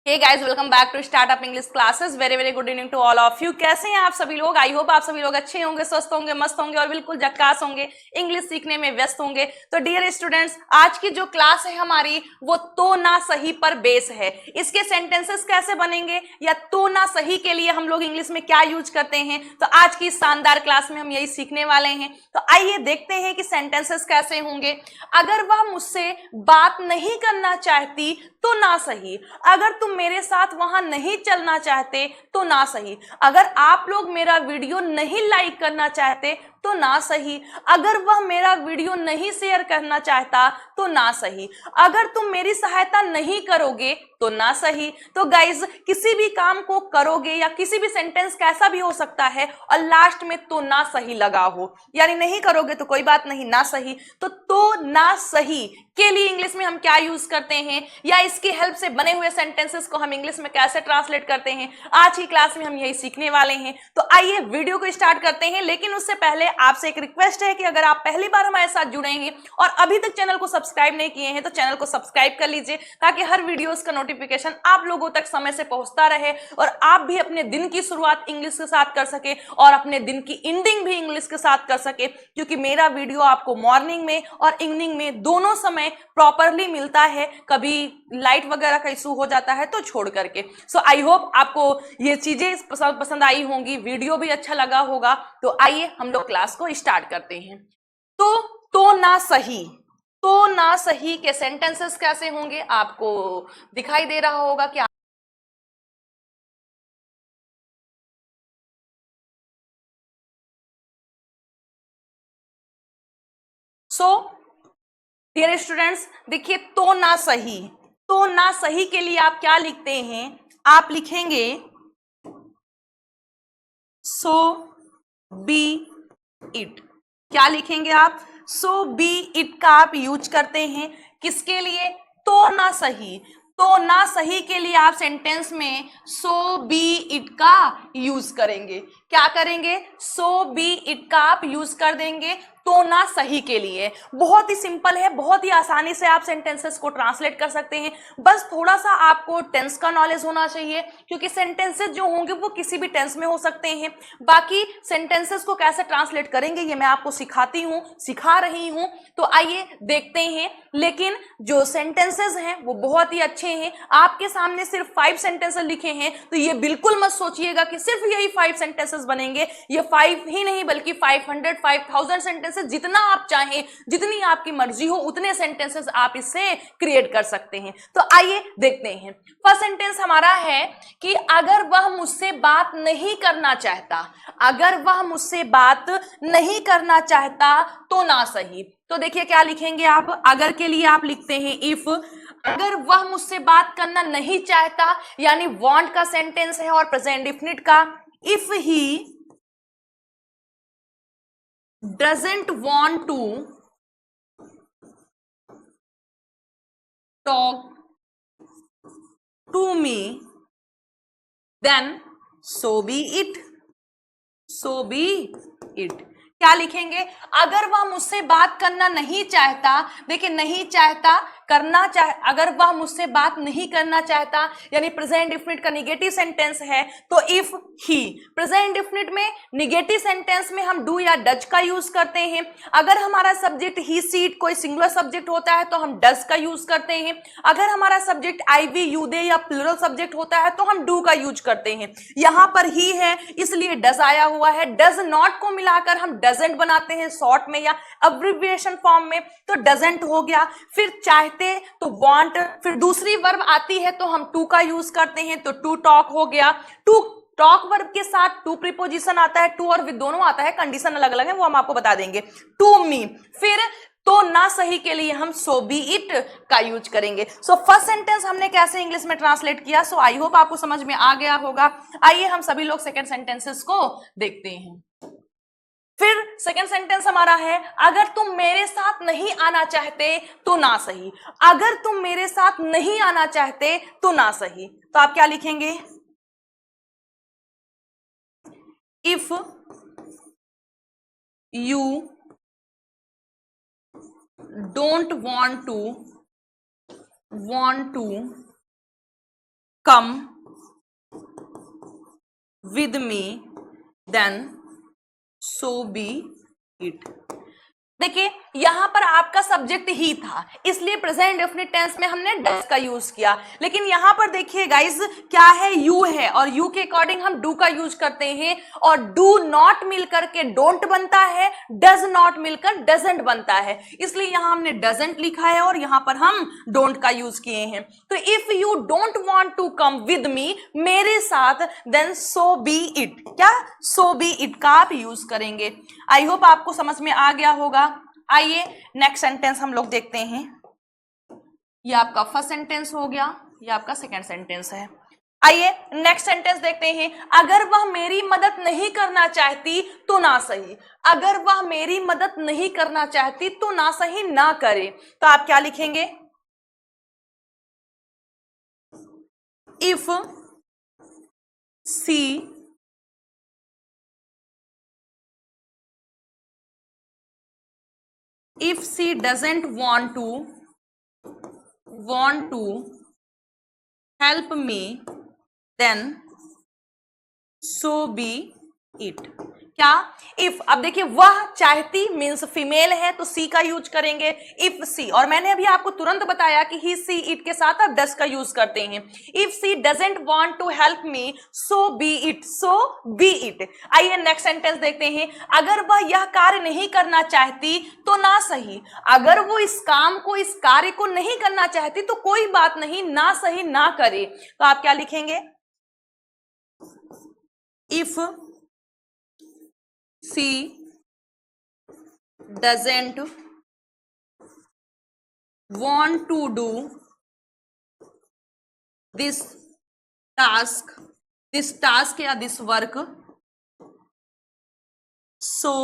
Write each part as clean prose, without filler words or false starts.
Hey guys, welcome back to startup English classes. Very very good evening to all of you. कैसे हैं आप सभी लोग? I hope आप सभी लोग अच्छे होंगे, स्वस्थ होंगे, मस्त होंगे और बिल्कुल झक्कास होंगे, इंग्लिश सीखने में व्यस्त होंगे। तो डियर स्टूडेंट्स, आज की जो क्लास है हमारी वो तो ना सही पर बेस है। इसके सेंटेंसेस कैसे बनेंगे या तो ना सही के लिए हम लोग इंग्लिश में क्या यूज करते हैं, तो आज की शानदार क्लास में हम यही सीखने वाले हैं। तो आइए देखते हैं कि सेंटेंसेस कैसे होंगे। अगर वह मुझसे बात नहीं करना चाहती तो ना सही। अगर तुम मेरे साथ वहां नहीं चलना चाहते तो ना सही। अगर आप लोग मेरा वीडियो नहीं लाइक करना चाहते तो ना सही। अगर वह मेरा वीडियो नहीं शेयर करना चाहता तो ना सही। अगर तुम मेरी सहायता नहीं करोगे तो ना सही। तो गाइज, किसी भी काम को करोगे या किसी भी सेंटेंस कैसा भी हो सकता है और लास्ट में तो ना सही लगा हो, यानी नहीं करोगे तो कोई बात नहीं, ना सही। तो ना सही के लिए इंग्लिश में हम क्या यूज करते हैं या इसकी हेल्प से बने हुए सेंटेंसेस को हम इंग्लिश में कैसे ट्रांसलेट करते हैं, आज की क्लास में हम यही सीखने वाले हैं। तो आइए वीडियो को स्टार्ट करते हैं। लेकिन उससे पहले आपसे एक रिक्वेस्ट है कि अगर आप पहली बार हमारे साथ जुड़े हैं और अभी तक चैनल को सब्सक्राइब नहीं किए हैं तो चैनल को सब्सक्राइब कर लीजिए, ताकि हर वीडियोस का नोटिफिकेशन आप लोगों तक समय से पहुंचता रहे और आप भी अपने दिन की शुरुआत इंग्लिश के साथ कर सके और अपने दिन की एंडिंग भी इंग्लिश के साथ कर सके, क्योंकि मेरा वीडियो आपको मॉर्निंग में और इवनिंग में दोनों समय प्रॉपरली मिलता है। कभी लाइट वगैरह का इशू हो जाता है तो छोड़ करके। सो आई होप आपको ये चीजें पसंद आई होंगी, वीडियो भी अच्छा लगा होगा। तो आइए हम लोग क्लास को स्टार्ट करते हैं। तो ना सही, तो ना सही के सेंटेंसेस कैसे होंगे आपको दिखाई दे रहा होगा कि डियर स्टूडेंट्स, देखिए तो ना सही, तो ना सही के लिए आप क्या लिखते हैं? आप लिखेंगे सो बी इट। क्या लिखेंगे आप? सो बी इट का आप यूज करते हैं किसके लिए? तो ना सही। तो ना सही के लिए आप सेंटेंस में सो बी इट का यूज करेंगे। क्या करेंगे? सो बी इट का आप यूज कर देंगे तो ना सही के लिए। बहुत ही सिंपल है, बहुत ही आसानी से आप सेंटेंसेस को ट्रांसलेट कर सकते हैं। बस थोड़ा सा आपको टेंस का नॉलेज होना चाहिए, क्योंकि सेंटेंसेस जो होंगे वो किसी भी टेंस में हो सकते हैं। बाकी सेंटेंसेस को कैसे ट्रांसलेट करेंगे ये मैं आपको सिखा रही हूं। तो आइए देखते हैं। लेकिन जो सेंटेंसेस हैं वो बहुत ही अच्छे हैं। आपके सामने सिर्फ 5 सेंटेंसेस लिखे हैं, तो ये बिल्कुल मत सोचिएगा कि सिर्फ यही 5 सेंटेंसेस बनेंगे। ये 5 ही नहीं बल्कि 500 5000 सेंटेंसेस, जितना आप चाहें, जितनी आपकी मर्जी हो उतने सेंटेंसेस आप इससे क्रिएट कर सकते हैं। तो आइए देखते हैं। फर्स्ट सेंटेंस हमारा है कि अगर वह मुझसे बात नहीं करना चाहता। अगर वह मुझसे बात नहीं करना चाहता तो ना सही। तो देखिए क्या लिखेंगे आप? अगर के लिए आप लिखते हैं इफ। अगर वह मुझसे बात करना नहीं चाहता, यानी वांट का सेंटेंस है और प्रेजेंट डेफिनिट का। If he doesn't want to talk to me then so be it. So be it. क्या लिखेंगे? अगर वह मुझसे बात करना नहीं चाहता, देखिए नहीं चाहता, करना चाह, अगर वह मुझसे बात नहीं करना चाहता यानी प्रेजेंट डेफिनिट का निगेटिव सेंटेंस है, तो इफ ही। प्रेजेंट डेफिनिट में निगेटिव सेंटेंस में हम डू या डज का यूज करते हैं। अगर हमारा सब्जेक्ट ही सीट कोई सिंगुलर सब्जेक्ट होता है तो हम डज का यूज करते हैं। अगर हमारा subject I we you they या प्लूरल सब्जेक्ट होता है तो हम डू का यूज करते हैं। यहां पर ही है इसलिए डज आया हुआ है। डज नॉट को मिलाकर हम डजंट बनाते हैं शॉर्ट में या अब्रिविएशन फॉर्म में, तो डजंट हो गया। फिर चाहते तो वांट, फिर दूसरी वर्ब आती है तो हम टू का यूज करते हैं, तो टू टॉक हो गया। टू टॉक वर्ब के साथ टू प्रीपोजिशन आता है, टू और विद दोनों आता है, कंडीशन अलग अलग है वो हम आपको बता देंगे। To me. फिर तो ना सही के लिए हम सो बी इट का यूज करेंगे। सो फर्स्ट सेंटेंस हमने कैसे इंग्लिश में ट्रांसलेट किया, सो आई होप आपको समझ में आ गया होगा। आइए हम सभी लोग सेकेंड सेंटेंसेस को देखते हैं। फिर सेकेंड सेंटेंस हमारा है अगर तुम मेरे साथ नहीं आना चाहते तो ना सही। अगर तुम मेरे साथ नहीं आना चाहते तो ना सही। तो आप क्या लिखेंगे? If you don't want to come with me then so be it। देखिए यहां पर आपका सब्जेक्ट ही था, इसलिए प्रेजेंट डेफिनिट टेंस में हमने डज का यूज किया। लेकिन यहां पर देखिए गाइस क्या है, यू है, और यू के अकॉर्डिंग हम डू का यूज करते हैं, और डू नॉट मिलकर के डोंट बनता है, डज नॉट मिलकर डजंट बनता है, इसलिए यहां हमने डजंट लिखा है और यहां पर हम डोंट का यूज किए हैं। तो if you don't want to come with me, मेरे साथ, देन सो बी इट। क्या सो बी इट का आप यूज करेंगे। आई होप आपको समझ में आ गया होगा। आइए नेक्स्ट सेंटेंस हम लोग देखते हैं। ये आपका फर्स्ट सेंटेंस हो गया, ये आपका सेकंड सेंटेंस है। आइए नेक्स्ट सेंटेंस देखते हैं। अगर वह मेरी मदद नहीं करना चाहती तो ना सही। अगर वह मेरी मदद नहीं करना चाहती तो ना सही ना करे, तो आप क्या लिखेंगे? If she if she doesn't want to help me then so be it। क्या? इफ, अब देखिए वह चाहती मीन्स फीमेल है तो सी का यूज करेंगे। इफ सी, और मैंने अभी आपको तुरंत बताया कि ही सी इट के साथ आप डज का यूज करते हैं। If she doesn't want to help me so be it, so be it. आइए नेक्स्ट सेंटेंस देखते हैं। अगर वह यह कार्य नहीं करना चाहती तो ना सही। अगर वो इस काम को, इस कार्य को नहीं करना चाहती तो कोई बात नहीं, ना सही ना करे, तो आप क्या लिखेंगे? If she doesn't want to do this task या this work, so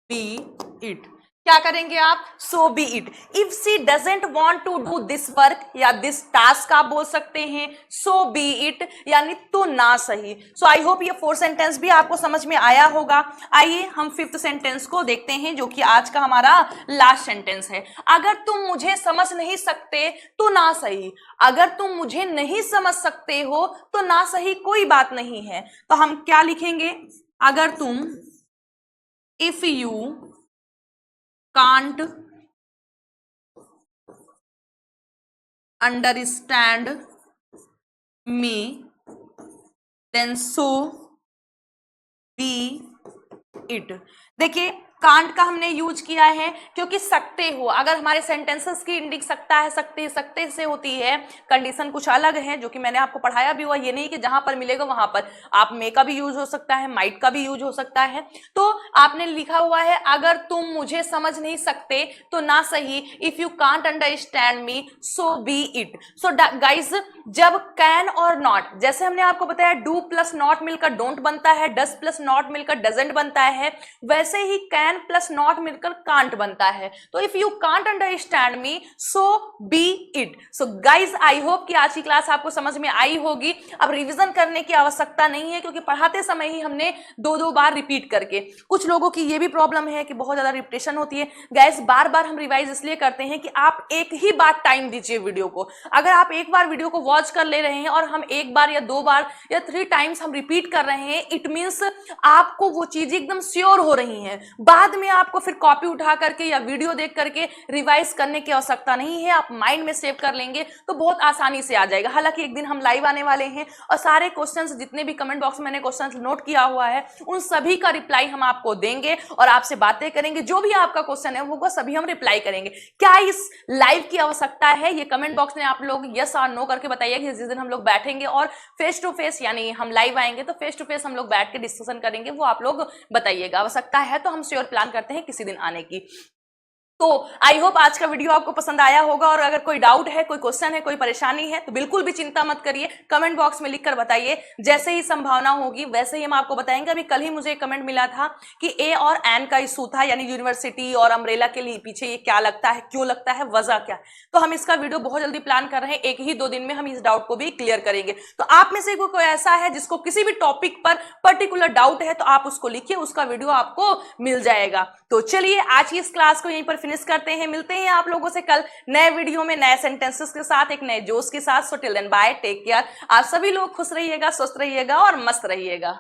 be it। क्या करेंगे आप? So be it. If she doesn't want to do this work या दिस टास्क आप बोल सकते हैं, सो बी इट, यानी तो ना सही। सो आई होप ये 4 सेंटेंस भी आपको समझ में आया होगा। आइए हम 5th सेंटेंस को देखते हैं, जो कि आज का हमारा लास्ट सेंटेंस है। अगर तुम मुझे समझ नहीं सकते तो ना सही। अगर तुम मुझे नहीं समझ सकते हो तो ना सही, कोई बात नहीं है, तो हम क्या लिखेंगे? अगर तुम, if you can't understand me then so be it। देखिए कांट का हमने यूज किया है क्योंकि सकते हो, अगर हमारे सेंटेंसेस की एंडिंग सकता है, सकते से होती है, कंडीशन कुछ अलग है जो कि मैंने आपको पढ़ाया भी हुआ। ये नहीं कि जहां पर मिलेगा वहां पर आप मे का भी यूज हो सकता है, माइट का भी यूज हो सकता है। तो आपने लिखा हुआ है अगर तुम मुझे समझ नहीं सकते तो ना सही, if you can't understand me so be it. So guys जब कैन और नॉट, जैसे हमने आपको बताया डू प्लस नॉट मिलकर डोंट बनता है, डज प्लस नॉट मिलकर डजंट बनता है, वैसे ही कैन प्लस नॉट मिलकर कांट बनता है। तो if you can't understand me so be it. So guys I hope कि आज की क्लास आपको समझ में आई होगी। अब रिवीजन करने की आवश्यकता नहीं है क्योंकि पढ़ाते समय ही हमने 2-2 बार रिपीट करके, कुछ लोगों की ये भी प्रॉब्लम है कि बहुत ज्यादा रिपीटेशन होती है। गाइज बार बार हम रिवाइज इसलिए करते हैं कि आप एक ही बार टाइम दीजिए वीडियो को। अगर आप एक बार वीडियो को वॉच कर ले रहे हैं और हम 1 बार या 2 बार या 3 टाइम्स हम रिपीट कर रहे हैं, इट मीन्स आपको वो चीजें एकदम श्योर हो रही हैं। बाद में आपको फिर कॉपी उठा करके या वीडियो देख करके रिवाइज करने की आवश्यकता नहीं है, आप माइंड में सेव कर लेंगे तो बहुत आसानी से आ जाएगा। हालांकि एक दिन हम लाइव आने वाले हैं और सारे क्वेश्चंस, जितने भी कमेंट बॉक्स में मैंने क्वेश्चंस नोट किया हुआ है, उन सभी का रिप्लाई हम आपको देंगे और आपसे बातें करेंगे। जो भी आपका क्वेश्चन है वो सभी हम रिप्लाई करेंगे। क्या इस लाइव की आवश्यकता है? ये कमेंट बॉक्स में आप लोग यस और नो करके बताइए कि जिस दिन हम लोग बैठेंगे और फेस टू फेस, यानी हम लाइव आएंगे तो फेस टू फेस हम लोग बैठ के डिस्कशन करेंगे, वो आप लोग बताइएगा। आवश्यकता है तो हम श्योर प्लान करते हैं किसी दिन आने की। तो आई होप आज का वीडियो आपको पसंद आया होगा, और अगर कोई डाउट है, कोई क्वेश्चन है, कोई परेशानी है तो बिल्कुल भी चिंता मत करिए, कमेंट बॉक्स में लिखकर बताइए। जैसे ही संभावना होगी वैसे ही हम आपको बताएंगे। अभी कल ही मुझे एक कमेंट मिला था कि ए और एन का इशू था, यानी यूनिवर्सिटी और अम्ब्रेला के लिए पीछे ये क्या लगता है, क्यों लगता है, वजह क्या। तो हम इसका वीडियो बहुत जल्दी प्लान कर रहे हैं, 1 ही 2 दिन में हम इस डाउट को भी क्लियर करेंगे। तो आप में से कोई ऐसा है जिसको किसी भी टॉपिक पर पर्टिकुलर डाउट है तो आप उसको लिखिए, उसका वीडियो आपको मिल जाएगा। तो चलिए आज की इस क्लास को यहीं पर फिनिश करते हैं। मिलते हैं आप लोगों से कल नए वीडियो में नए सेंटेंसेस के साथ, एक नए जोश के साथ। So till then bye, take care. आप सभी लोग खुश रहिएगा, स्वस्थ रहिएगा और मस्त रहिएगा।